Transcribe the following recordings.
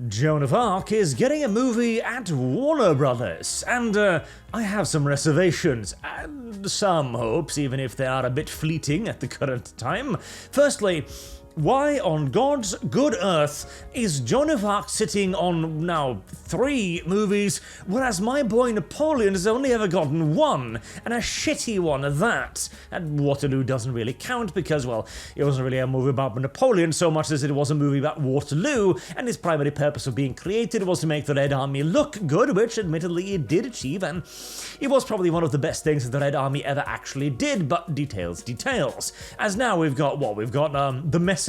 Joan of Arc is getting a movie at Warner Brothers, and I have some reservations, and some hopes, even if they are a bit fleeting at the current time. Firstly, why on God's good earth is Joan of Arc sitting on now 3 movies, whereas my boy Napoleon has only ever gotten 1, and a shitty one at that? And Waterloo doesn't really count because, well, it wasn't really a movie about Napoleon so much as it was a movie about Waterloo, and its primary purpose of being created was to make the Red Army look good, which admittedly it did achieve, and it was probably one of the best things that the Red Army ever actually did, but details. As now we've got The Messenger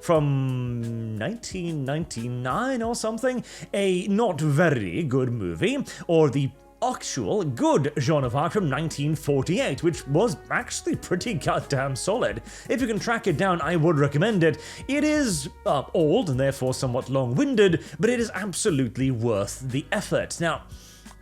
from 1999 or something, a not very good movie, or the actual good Joan of Arc from 1948, which was actually pretty goddamn solid. If you can track it down, I would recommend it. It is old and therefore somewhat long-winded, but it is absolutely worth the effort. Now,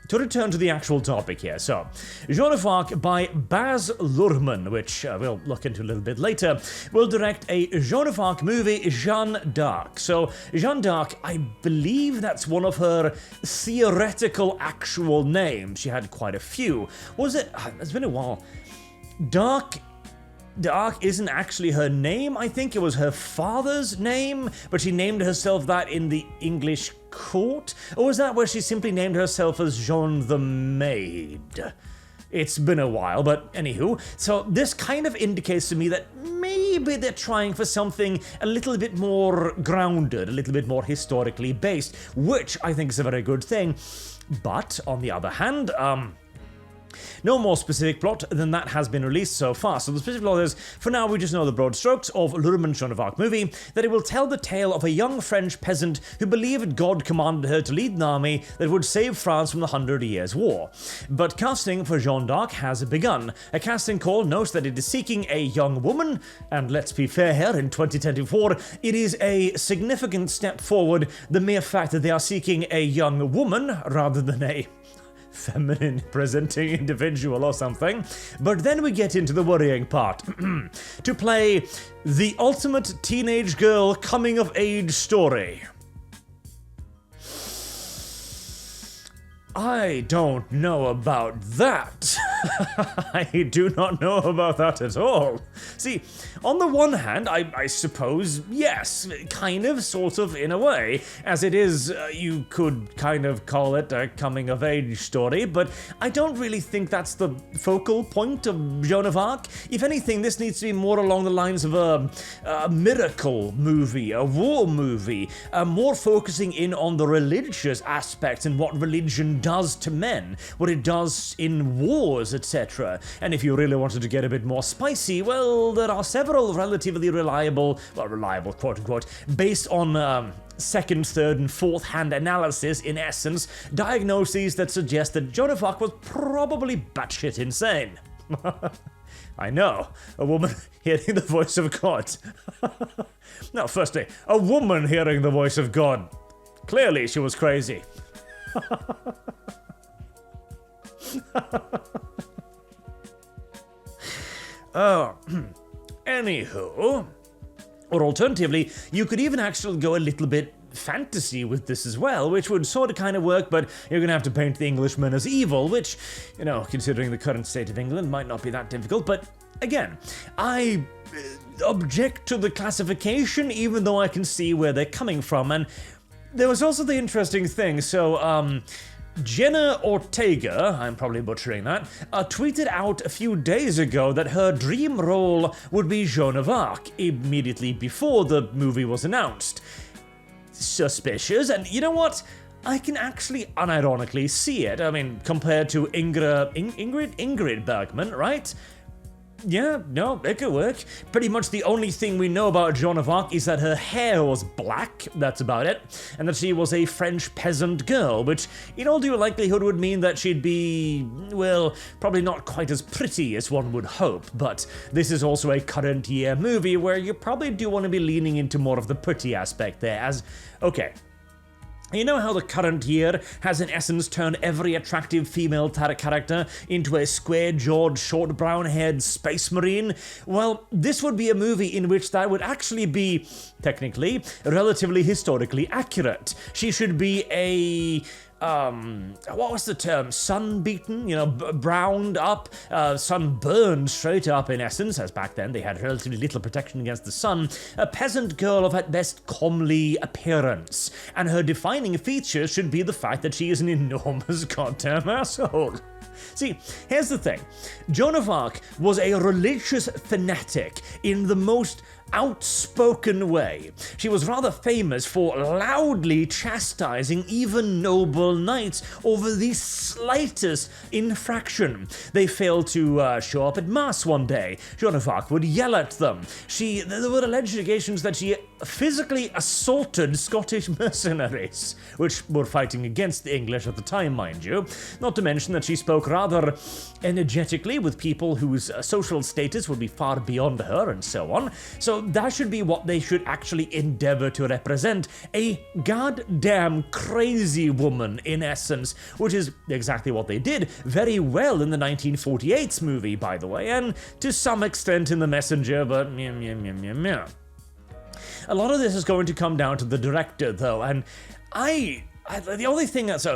to return to the actual topic here, so, Joan of Arc by Baz Luhrmann, which we'll look into a little bit later, will direct a Joan of Arc movie, Jeanne d'Arc. So, Jeanne d'Arc, I believe that's one of her theoretical actual names. She had quite a few. Was it? It's been a while. D'Arc isn't actually her name. I think it was her father's name, but she named herself that in the English court? Or was that where she simply named herself as Jeanne the Maid? It's been a while, but anywho. So this kind of indicates to me that maybe they're trying for something a little bit more grounded, a little bit more historically based, which I think is a very good thing. But, on the other hand, no more specific plot than that has been released so far. So the specific plot is, for now we just know the broad strokes of Luhrmann's Joan of Arc movie, that it will tell the tale of a young French peasant who believed God commanded her to lead an army that would save France from the 100 Years' War. But casting for Jeanne d'Arc has begun. A casting call notes that it is seeking a young woman, and let's be fair here, in 2024, it is a significant step forward, the mere fact that they are seeking a young woman rather than a feminine presenting individual or something. But then we get into the worrying part. To play the ultimate teenage girl coming of age story. I don't know about that. I do not know about that at all. See, on the one hand, I suppose, yes, kind of, sort of, in a way, as it is, you could kind of call it a coming-of-age story, but I don't really think that's the focal point of Joan of Arc. If anything, this needs to be more along the lines of a miracle movie, a war movie, more focusing in on the religious aspects and what religion does to men, what it does in wars, etc. And if you really wanted to get a bit more spicy, well, there are several relatively reliable, quote-unquote, based on second, third, and fourth-hand analysis, in essence, diagnoses that suggest that Joan of Arc was probably batshit insane. I know, a woman hearing the voice of God. No, firstly, a woman hearing the voice of God. Clearly she was crazy. Anywho, or alternatively, you could even actually go a little bit fantasy with this as well, which would sort of kind of work, but you're gonna have to paint the Englishman as evil, which, you know, considering the current state of England, might not be that difficult. But again, I object to the classification, even though I can see where they're coming from. And there was also the interesting thing, so Jenna Ortega, I'm probably butchering that, tweeted out a few days ago that her dream role would be Joan of Arc, immediately before the movie was announced. Suspicious, and you know what? I can actually unironically see it. I mean, compared to Ingrid Bergman, right? Yeah, no, it could work. Pretty much the only thing we know about Joan of Arc is that her hair was black, that's about it, and that she was a French peasant girl, which in all due likelihood would mean that she'd be, well, probably not quite as pretty as one would hope, but this is also a current year movie where you probably do want to be leaning into more of the pretty aspect there, as, okay, You know how the current year has in essence turned every attractive female character into a square-jawed, short brown-haired space marine? Well, this would be a movie in which that would actually be, technically, relatively historically accurate. She should be a... what was the term? Sun-beaten? You know, browned up, sunburned straight up in essence, as back then they had relatively little protection against the sun, a peasant girl of at best comely appearance, and her defining feature should be the fact that she is an enormous goddamn asshole. See, here's the thing. Joan of Arc was a religious fanatic in the most outspoken way. She was rather famous for loudly chastising even noble knights over the slightest infraction. They failed to show up at mass one day. Joan of Arc would yell at them. There were alleged allegations that she physically assaulted Scottish mercenaries, which were fighting against the English at the time, mind you. Not to mention that she spoke rather energetically with people whose social status would be far beyond her and so on. So that should be what they should actually endeavor to represent, a goddamn crazy woman in essence, which is exactly what they did very well in the 1948 movie, by the way, and to some extent in The Messenger, but meh. A lot of this is going to come down to the director, though, and the only thing that's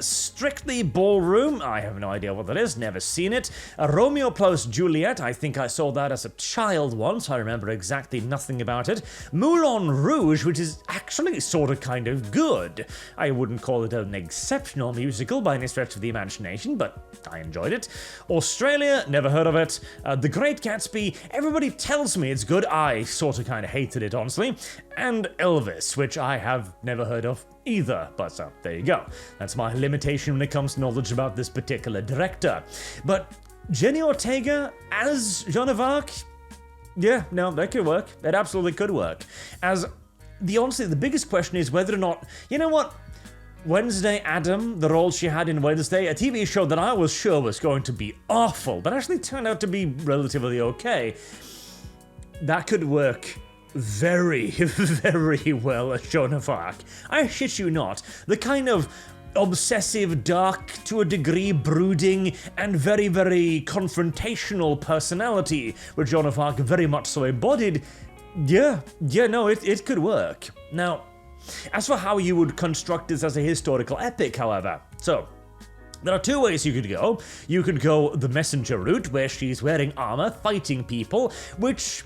strictly ballroom, I have no idea what that is, never seen it. Romeo plus Juliet, I think I saw that as a child once, I remember exactly nothing about it. Moulin Rouge, which is actually sort of kind of good. I wouldn't call it an exceptional musical by any stretch of the imagination, but I enjoyed it. Australia, never heard of it. The Great Gatsby, everybody tells me it's good, I sort of kind of hated it, honestly. And Elvis, which I have never heard of either, but there you go. That's my limitation when it comes to knowledge about this particular director. But Jenny Ortega as Joan of Arc? Yeah, no, that could work. It absolutely could work. Honestly, the biggest question is whether or not, you know what? Wednesday Adam, the role she had in Wednesday, a TV show that I was sure was going to be awful, but actually turned out to be relatively okay. That could work very, very well as Joan of Arc. I shit you not. The kind of obsessive, dark, to a degree brooding, and very, very confrontational personality which Joan of Arc very much so embodied, it could work. Now, as for how you would construct this as a historical epic, however, so there are two ways you could go. You could go the messenger route, where she's wearing armor, fighting people, which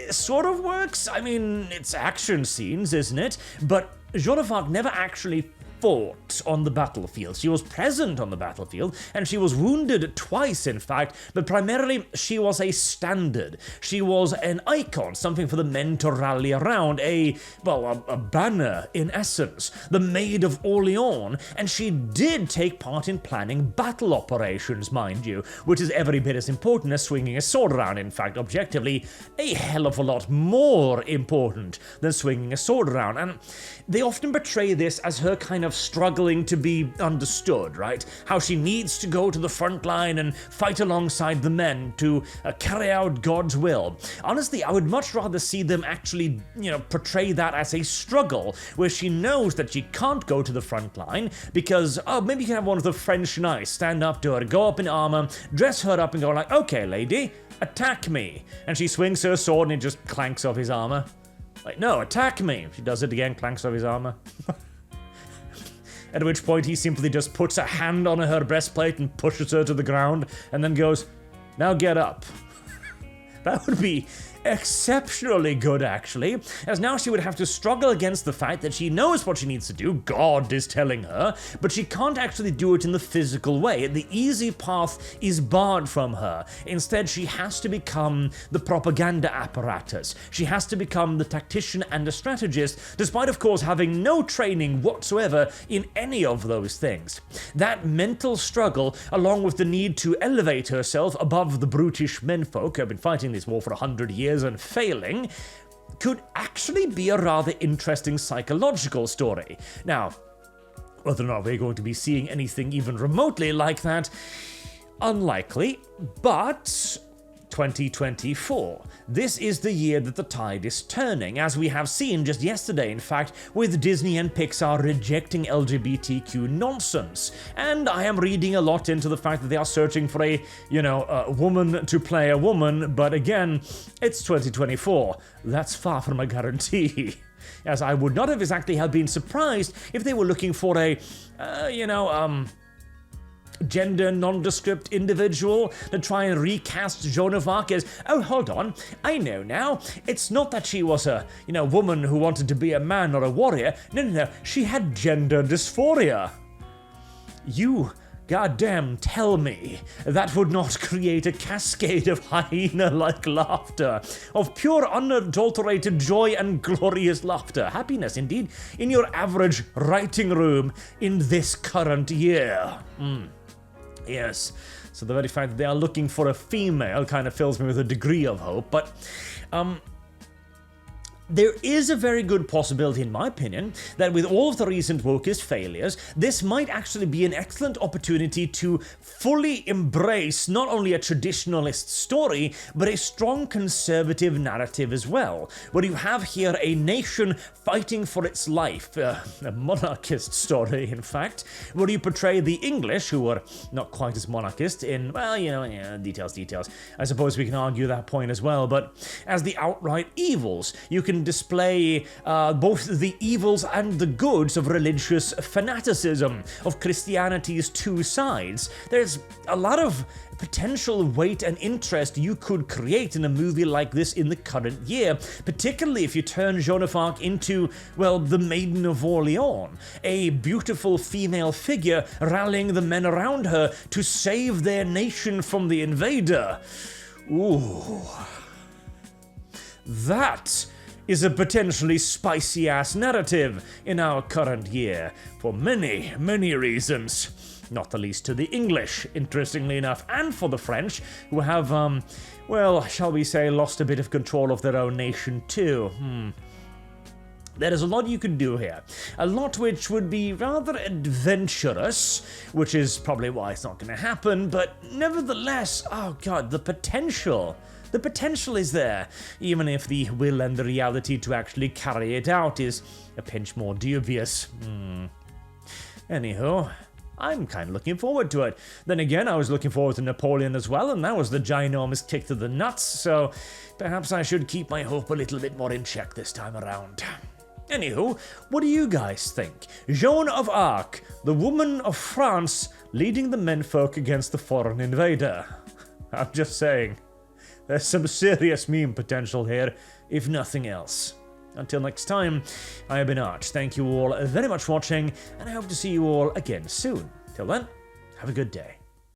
sort of works. I mean, it's action scenes, isn't it? But Joan of Arc never actually fought on the battlefield. She was present on the battlefield, and she was wounded twice, in fact, but primarily she was a standard. She was an icon, something for the men to rally around, a banner, in essence, the Maid of Orleans, and she did take part in planning battle operations, mind you, which is every bit as important as swinging a sword around. In fact, objectively, a hell of a lot more important than swinging a sword around, and they often portray this as her kind of struggling to be understood, right? How she needs to go to the front line and fight alongside the men to carry out God's will. Honestly, I would much rather see them actually, portray that as a struggle, where she knows that she can't go to the front line because, maybe you can have one of the French knights stand up to her, go up in armor, dress her up and go like, okay, lady, attack me. And she swings her sword and it just clanks off his armor. Like, no, attack me. She does it again, clanks off his armor. At which point he simply just puts a hand on her breastplate and pushes her to the ground, and then goes, now get up. That would be exceptionally good, actually, as now she would have to struggle against the fact that she knows what she needs to do, God is telling her, but she can't actually do it in the physical way. The easy path is barred from her. Instead, she has to become the propaganda apparatus. She has to become the tactician and the strategist, despite, of course, having no training whatsoever in any of those things. That mental struggle, along with the need to elevate herself above the brutish menfolk who have been fighting this war for 100 years and failing, could actually be a rather interesting psychological story. Now, whether or not we're going to be seeing anything even remotely like that, unlikely, but 2024. This is the year that the tide is turning, as we have seen just yesterday, in fact, with Disney and Pixar rejecting LGBTQ nonsense. And I am reading a lot into the fact that they are searching for a woman to play a woman, but again, it's 2024. That's far from a guarantee. As I would not have exactly have been surprised if they were looking for a, gender nondescript individual to try and recast Joan of Arc as, oh, hold on, I know now. It's not that she was a, woman who wanted to be a man or a warrior. No, she had gender dysphoria. You goddamn tell me that would not create a cascade of hyena-like laughter, of pure unadulterated joy and glorious laughter, happiness indeed, in your average writing room in this current year. Yes, so the very fact that they are looking for a female kind of fills me with a degree of hope, but there is a very good possibility, in my opinion, that with all of the recent wokeist failures, this might actually be an excellent opportunity to fully embrace not only a traditionalist story, but a strong conservative narrative as well, where you have here a nation fighting for its life, a monarchist story, in fact, where you portray the English, who are not quite as monarchist in, details. I suppose we can argue that point as well, but as the outright evils. You can display both the evils and the goods of religious fanaticism, of Christianity's two sides. There's a lot of potential weight and interest you could create in a movie like this in the current year, particularly if you turn Joan of Arc into, well, the Maiden of Orleans, a beautiful female figure rallying the men around her to save their nation from the invader. Ooh. That is a potentially spicy-ass narrative in our current year, for many, many reasons. Not the least to the English, interestingly enough, and for the French, who have, shall we say, lost a bit of control of their own nation too. There is a lot you could do here. A lot which would be rather adventurous, which is probably why it's not going to happen, but nevertheless, oh god, the potential is there, even if the will and the reality to actually carry it out is a pinch more dubious. Anywho, I'm kind of looking forward to it. Then again, I was looking forward to Napoleon as well, and that was the ginormous kick to the nuts, so perhaps I should keep my hope a little bit more in check this time around. Anywho, what do you guys think? Joan of Arc, the woman of France, leading the menfolk against the foreign invader. I'm just saying, there's some serious meme potential here, if nothing else. Until next time, I have been Arch. Thank you all very much for watching, and I hope to see you all again soon. Till then, have a good day.